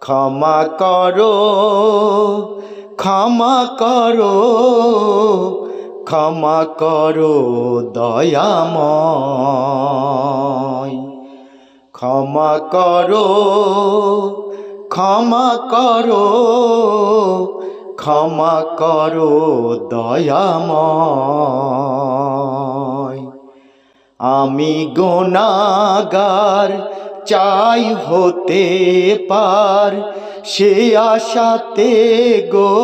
ক্ষমা করো, ক্ষমা করো, ক্ষমা করো দয়াময়। ক্ষমা করো, ক্ষমা করো, ক্ষমা করো দয়াময়। আমি গুনাহগার, চাই হতে পার, সে আশাতে গো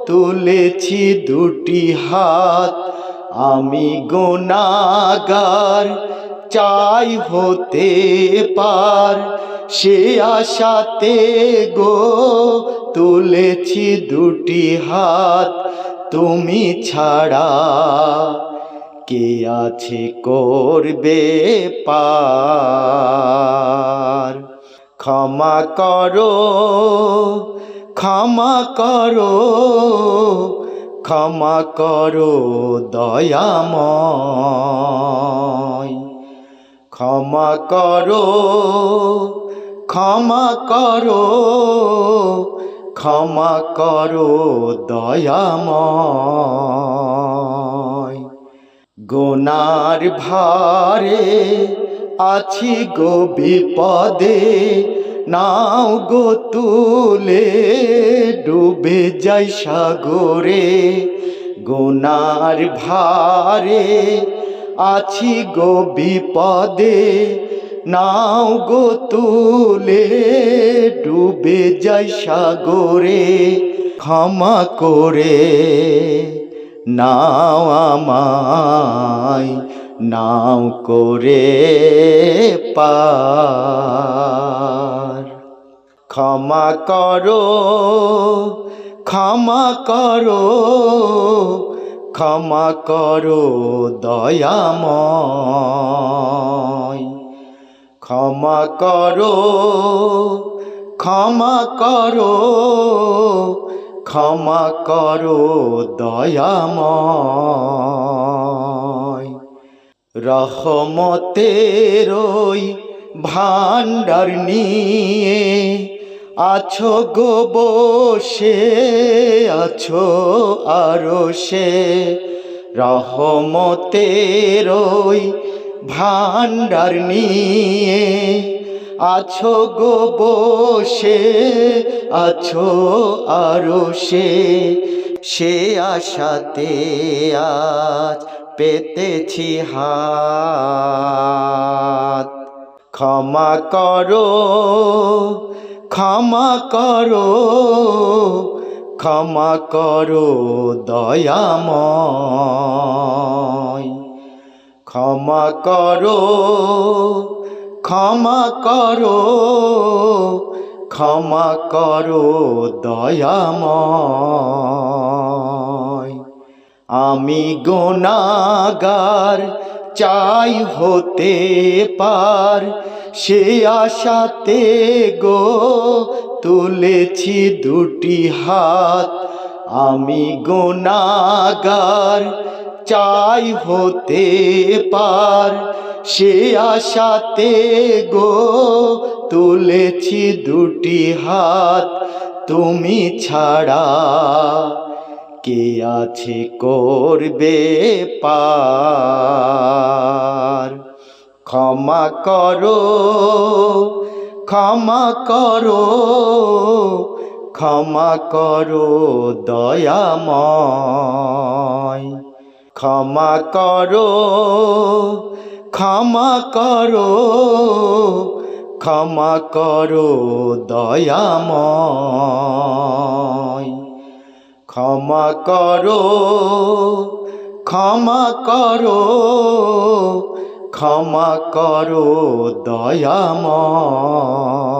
তুলেছি দুটি হাত। আমি গুনাহগার, চাই হতে পার, সে আশাতে গো তুলেছি দুটি হাত। তুমি ছাড়া কে আছে করবে পার। ক্ষমা করো, ক্ষমা করো, ক্ষমা করো দয়াময়। ক্ষমা করো, ক্ষমা করো, ক্ষমা করো দয়াময়। গুনার ভারে আছি গো বিপদে, নাও গো তুলে ডুবে যাই সাগরে। গুনার ভারে আছি গো বিপদে, নাও গো তুলে ডুবে যাই সাগরে। ক্ষমা করে নাও আমায়, নাও করে পার। ক্ষমা করো, ক্ষমা করো, ক্ষমা করো দয়াময়। ক্ষমা করো, ক্ষমা করো, ক্ষমা করো দয়াময়। রহমতের ওই ভান্ডার নিয়ে আছো গো বসে, আছো আরশে। রহমতের ওই ভান্ডার নিয়ে আছো গো বসে, আছো আরশে। সে আশাতে আজ পেতেছি হাত। ক্ষমা করো, ক্ষমা করো, ক্ষমা করো দয়াময়। ক্ষমা করো, ক্ষমা করো, ক্ষমা করো দয়াময়। আমি গুনাহগার, চাই হতে পার, সে আশাতে গো তুলেছি দুটি হাত। আমি গুনাহগার, চাই হতে পার, সে আশাতে গো তুলেছি দুটি হাত। তুমি ছাড়া কে আছে করবে পার। ক্ষমা করো, ক্ষমা করো, ক্ষমা করো দয়াময়। ক্ষমা করো, ক্ষমা করো, ক্ষমা করো দয়াময়। ক্ষমা করো, ক্ষমা করো, ক্ষমা করো দয়াময়।